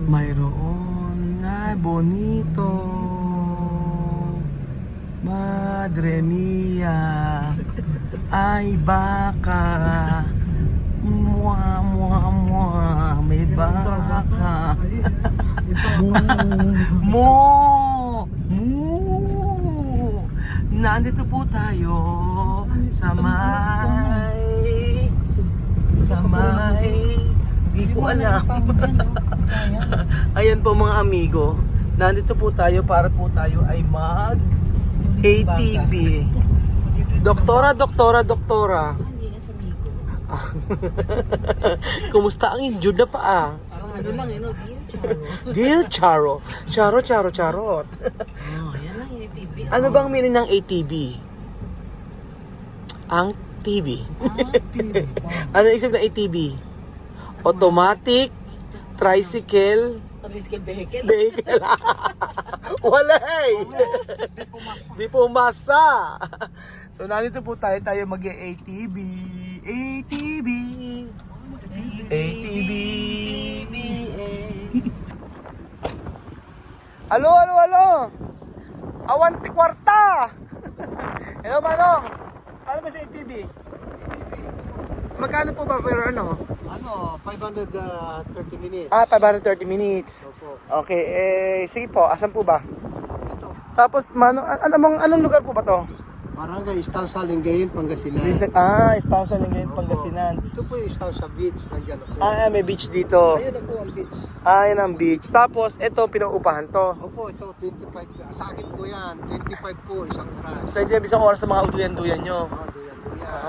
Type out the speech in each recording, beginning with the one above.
Mayroon. Ay, bonito. Madre mia. Ay, baka. Mua, mua, mua. May baka. Mo! Mo! Nandito po tayo sa may di ko alam. Ayan po mga amigo. Nandito po tayo para po tayo ay mag ATV. Doktora. Kumusta ang injured na paa? Parang ano lang yun, Dear Charo. Charot. Oh, yan lang yung ATV. Ano bang meaning ng ATV? Ang TV. Ano ibig sabihin ng ATV? Automatic Tricycle Tricycle vehicle. Wala eh. Di pumasa. So nandito po tayo mag-ATV. ATV. Alo. Awanti kwarta. Hello, Manong. Paano ba sa ATV? Magkano po ba pero ano? 530 minutes. 530 minutes. Opo. Okay, sige po. Asan po ba? Ito. Tapos, Manong, anong lugar po ba to? Barangay Estancia Lingayen, Pangasinan. Estancia Lingayen, Pangasinan. Ito po yung Estancia Beach. Nandiyan na po. May beach dito. Ayun na po ang beach. Yan ang beach. Tapos, ito, pinauupahan to. Opo, ito 25. Sa akin po yan. 25 po, isang oras. Pwede isang oras sa mga uduyan-duyan nyo. Duyan.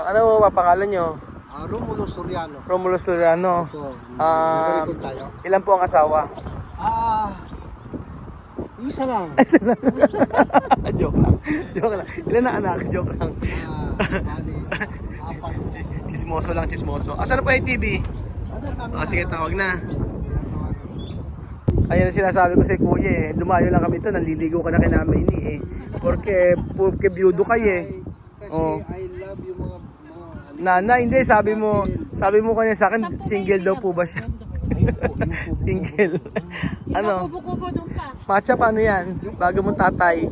Ano ba pangalan nyo? Romulo Soriano. Romulo Soriano. Opo. Ah, Nagkarikot tayo. Ilan po ang asawa? Isa lang. Joke lang. Ilan na anak? Joke lang. Bali, apat. Chismoso. Asan na po ATV? Sige, tawag na. Ayan ang sinasabi ko sa kuya eh. Dumayo lang kami ito, nanliligo ka na kinamin eh. Porque biyudo kayo eh. Kasi Oh. I love yung mga Nana, hindi. Sabi mo kanina sa akin, single daw po ba siya? Single. Ano? Matcha, paano yan? Bago mong tatay.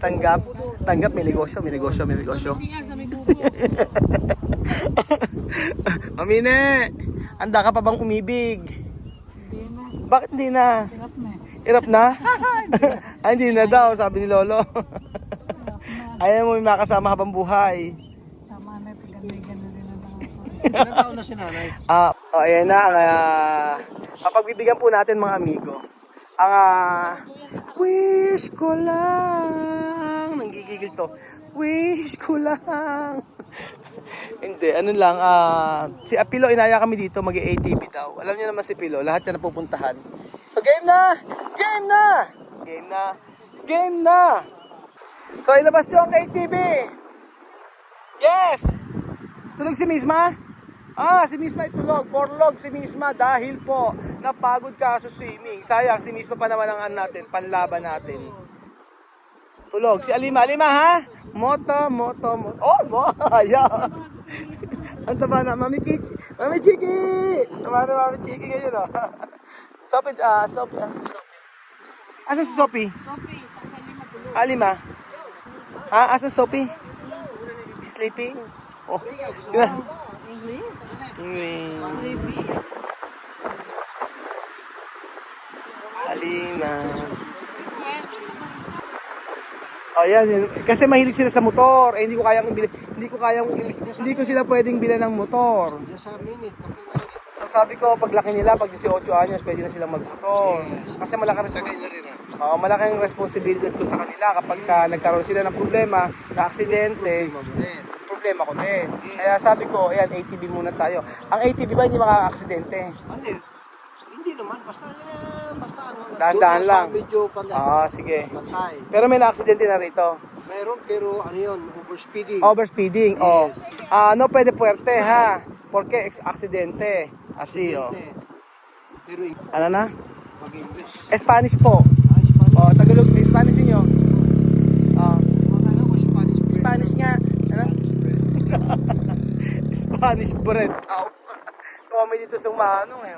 Tanggap, may negosyo. Mamine, handa ka pa bang umibig? Bakit hindi na? Hirap na? Hindi na daw, sabi ni Lolo. Ayaw mo may makasama habang buhay. Ilang taon na si nanay? Ayan na. Papagbibigyan po natin mga amigo. Ang wish ko lang. Nanggigigil to. Wish ko lang. Hindi, ano lang. Si Apilo, inaya kami dito mag-ATV daw. Alam niyo naman si Pilo, lahat yan napupuntahan. So game na! So ilabas nyo ang ATV. Yes! Tulog si Misma? Si Misma itulog. Porlog si Misma dahil po napagod ka sa swimming. Sayang, si Misma pa naman ang natin, panlaban natin. Tulog. Si Alima ha? Moto. Yeah. Ang taba na, Mami Chiki! Taba na Mami Chiki ngayon, oh. Sophie. Asa si Sophie? Alima. Asa Sophie? Sleeping? Oh. Alima. Yan. Kasi mahilig sila sa motor. Hindi ko sila pwedeng bilan ng motor. So sabi ko, paglaki nila, pag 18 anyos, pwede na silang magmotor. Kasi malaking responsibilidad ko sa kanila kapag nagkaroon sila ng problema, na aksidente, problema ko din. Kaya sabi ko, ayan, ATV muna tayo. Ang ATV ba hindi makaka-aksidente? Hindi naman, basta Dahan-dahan lang. Medyo pantay. Sige. Pero may na-aksidente na rito. Meron, pero ano yun, overspeeding. Overspeeding, Yes. No pwede puwerte, ha? Porque aksidente. Asi, Pero Ano na? mag-English. Spanish po. Spanish. Tagalog, Spanish niyo. Akala ko Spanish. Spanish nga. Ano? Spanish bread. Kami dito sa Manong eh.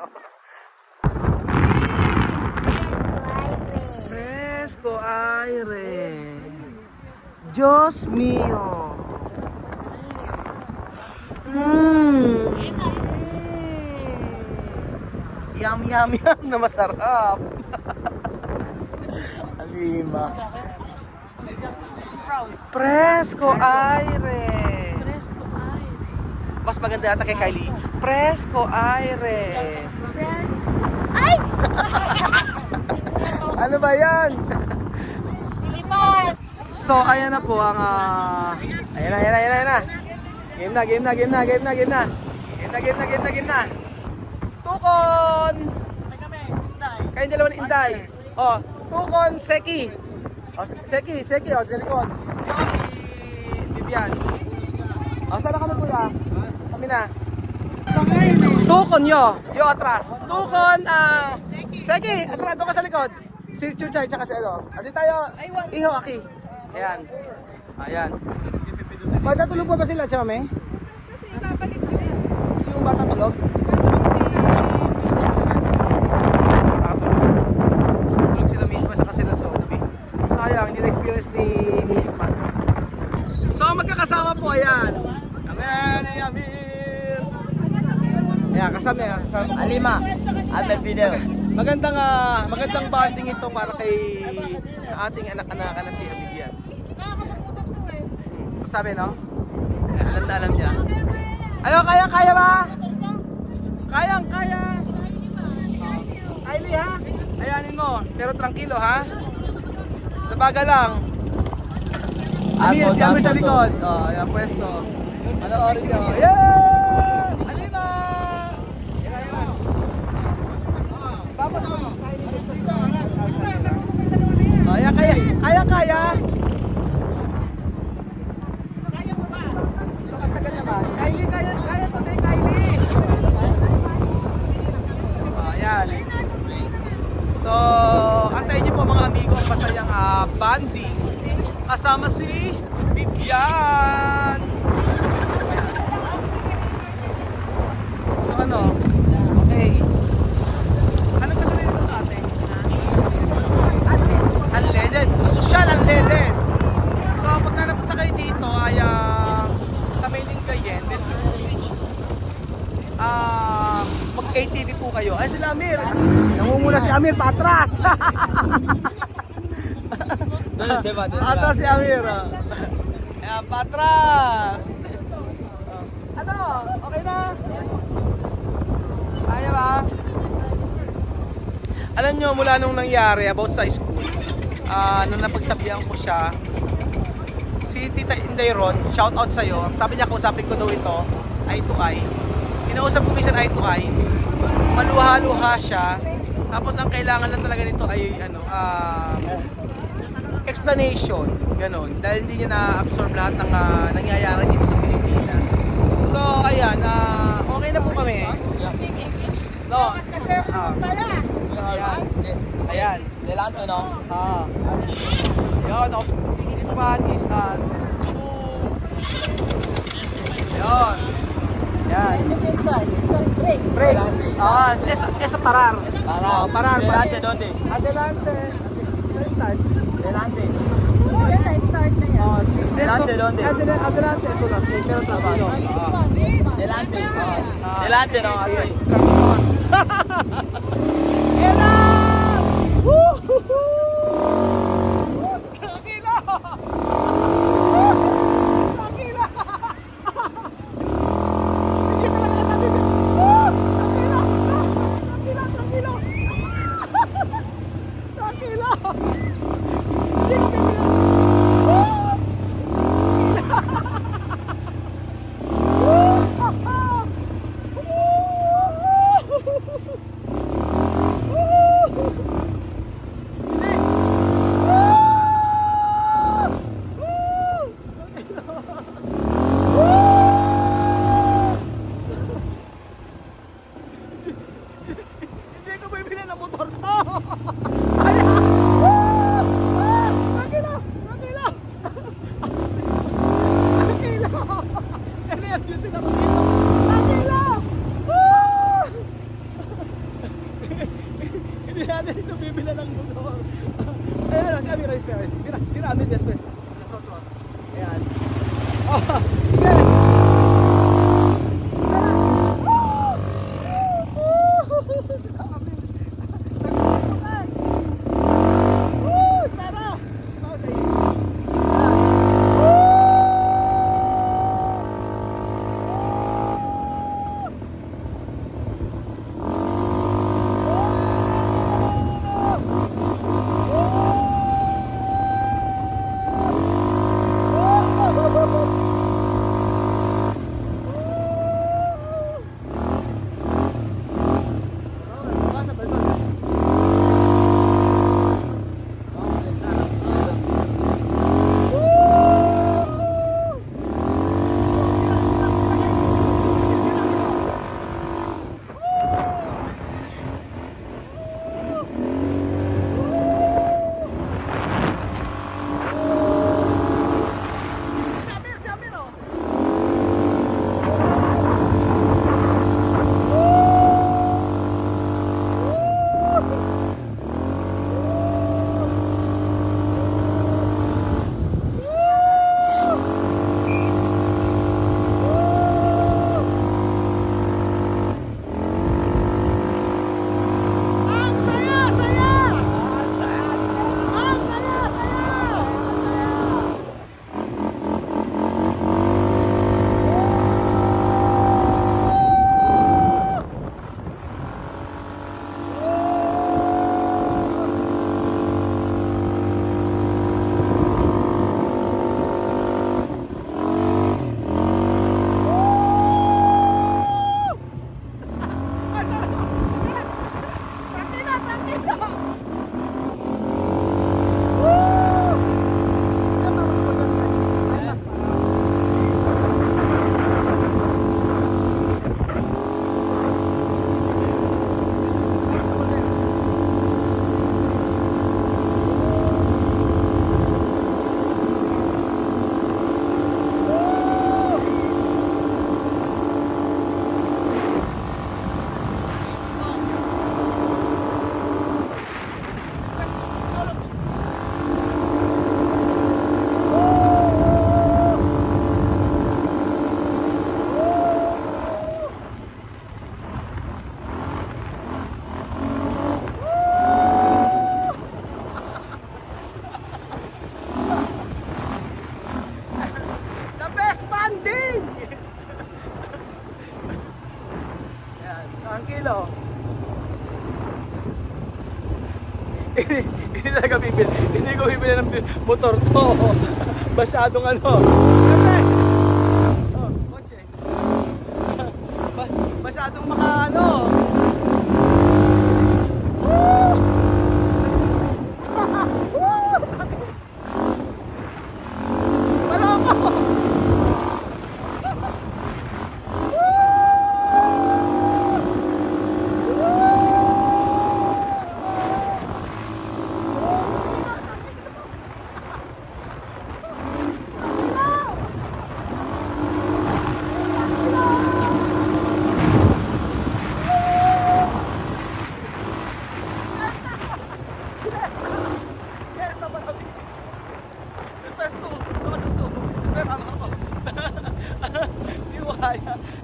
Fresco aire. Diyos mio. Yum, yum, yum na masarap. Alima. Fresco aire. Fresco ay. Mas maganda yata kay Kylie. Fresco aire. Fresco. Ay! Ano ba yan? Lipat! So, ayan na po ang... ayan na. Game na. Game na. Tukon! Kayong dalawa ni Inday. Oh, Tukon, Seki. Oh, Seki, oh, sa likod. Yoki, Vivian. Oh, saan na kami kuya? Kami na. Tukon yo atras. Tukon, Seki, atras, doon ka sa likod. Si Chuchay, tsaka si ano. Adi tayo, Iho, Aki. Ayan. Bata tulog pa ba sila, Chame? Si yung bata tulog? Tulog sila Misma saka sila Sophie. Sayang, hindi na-experience ni Misma. So, magkakasama po, ayan. Amen, Amir. Ayan, kasama. Alima, Albert Video. Magandang bonding ito para sa ating anak-anak na si Abibian. Sabi, no? Alam na alam niya. Ayo, kaya ba? Kaya. Kylie, ha? Ayanin mo. Pero tranquilo, ha? Nabaga lang. Si Amir sa likod. Oh, ayan, pwesto. Panoorin nyo. Yes! Alima! Yan. Vamos, oh, ayan, kaya. So, ang tagal naman. Kylie, kaya to, Kylie. Oh, ayan. So, antayin niyo po mga amigo ang masayang banding kasama si Vivian. So, ano? Okay. Anong gusto nyo dito, ate? Unleaded. Social unleaded. So, pagka napunta kayo dito ay sa may Lingayen, then mag-ATV po kayo. Ay, sila Amir. Nangunguna si Amir, patras. Patras si Amir. Ayan, patras. Ano? Okay na? Kaya ba? Alam nyo, mula nung nangyari about sa school, nung napagsabihan ko siya, si Tita Inday Ron, shout out sa'yo, sabi niya kausapin ko daw ito, eye to eye. Kinausap ko minsan eye to eye, maluha-luha siya, tapos ang kailangan lang talaga nito ay explanation, ganun, dahil hindi niya na-absorb lahat ng nangyayari dito sa Pilipinas. So, ayan, okay na po kami. So, ayan. Delante, no? Yun, this one is yun. Yan. Break. Esa parar. Parar. Delante, donde? Adelante. Start. Delante. Adelante, ¿dónde? Adelante, eso no, sí, pero tranquilo. Delante. Delante, no? Así. Era! Tranquilo! Tranquilo! Hindi talaga natin. Tranquilo! Tranquilo! Hindi ko bibili ng motor to! Ayan! Tranquilo! Ano yan? Yung sinabi dito? Tranquilo! Hindi natin ito bibili ng motor. Ayan, si Amira is fair. Mira, Amir después. Nosotros. Ayan. Oh, yes! Tranquilo. Hindi talaga bibili. Hindi ko bibili ng motor to. Masyadong ano. Oh, kotse. Masyadong maka ano. Woo! Woo! Maloko!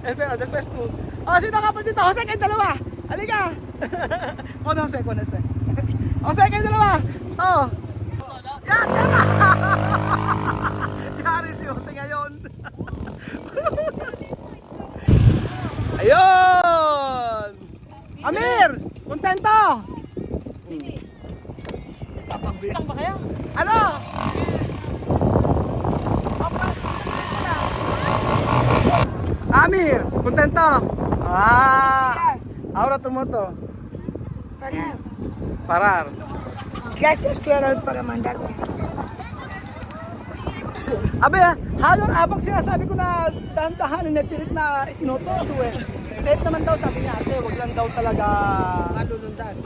Espera, después tú. Oh, sino ka pa dito? Jose, kayong dalawa. Halika. Kono, Jose, kono, Jose. Jose, kayong dalawa. Oh. Yan, yan. Yari si Jose ngayon. Ayun. Amir, kontento? Saan ba kaya? Ano? Amir, kontento? Ahora tu moto. Parar. Gracias, Kuya Raul, para mandarme aquí. Abe, habang sinasabi ko na dahan-dahanin na pilit na inoto eh. Safe naman daw sabi niya ate, wag lang daw talaga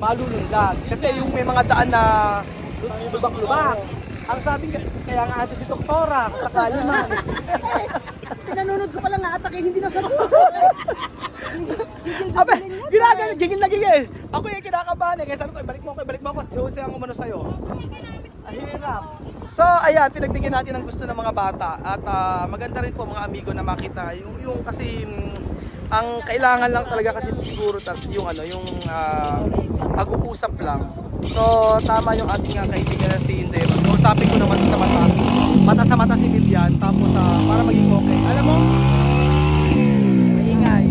malulundag. Kasi yung may mga daan na lubak-lubak. Ang sabi kaya nga ate si Doktora, sakali man. Pinanunod ko pala nga atake, hindi na sa puso. Abe, ginagano, gigil na gigil. Ako yung kinakabahan eh. Kaya sabi ko, ibalik mo ako. Si Jose ang umano sa'yo. Ang hirap. So, ayan, pinagdigyan natin ang gusto ng mga bata. At maganda rin po mga amigo na makita. Yung kasi, ang kailangan lang talaga kasi siguro yung pag-uusap lang. So, tama yung ating kaibigan na si Inde. Mag-uusapin ko naman sa mata. Mata sa mata si Vivian. Tapos, para maging okay. Alam mo, maingay.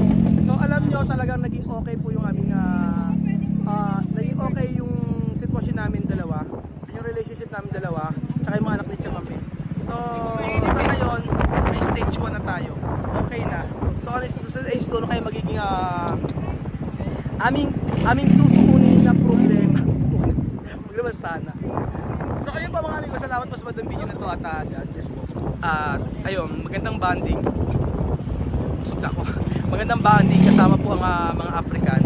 So, alam nyo, talagang naging okay po yung aming, naging okay yung sitwasyon namin dalawa. Yung relationship namin dalawa. Tsaka yung mga anak ni Chamame. So, sa ngayon, may stage 1 na tayo. Okay na. So, ano yung susunod ay doon kayo magiging aming susukunin na problema. Huwag naman sana. So, kayo pa mga amigo, salamat po sa magandang video na to at God bless po. At ayun, magandang bonding. Busog na ako. Magandang bonding kasama po ang mga African.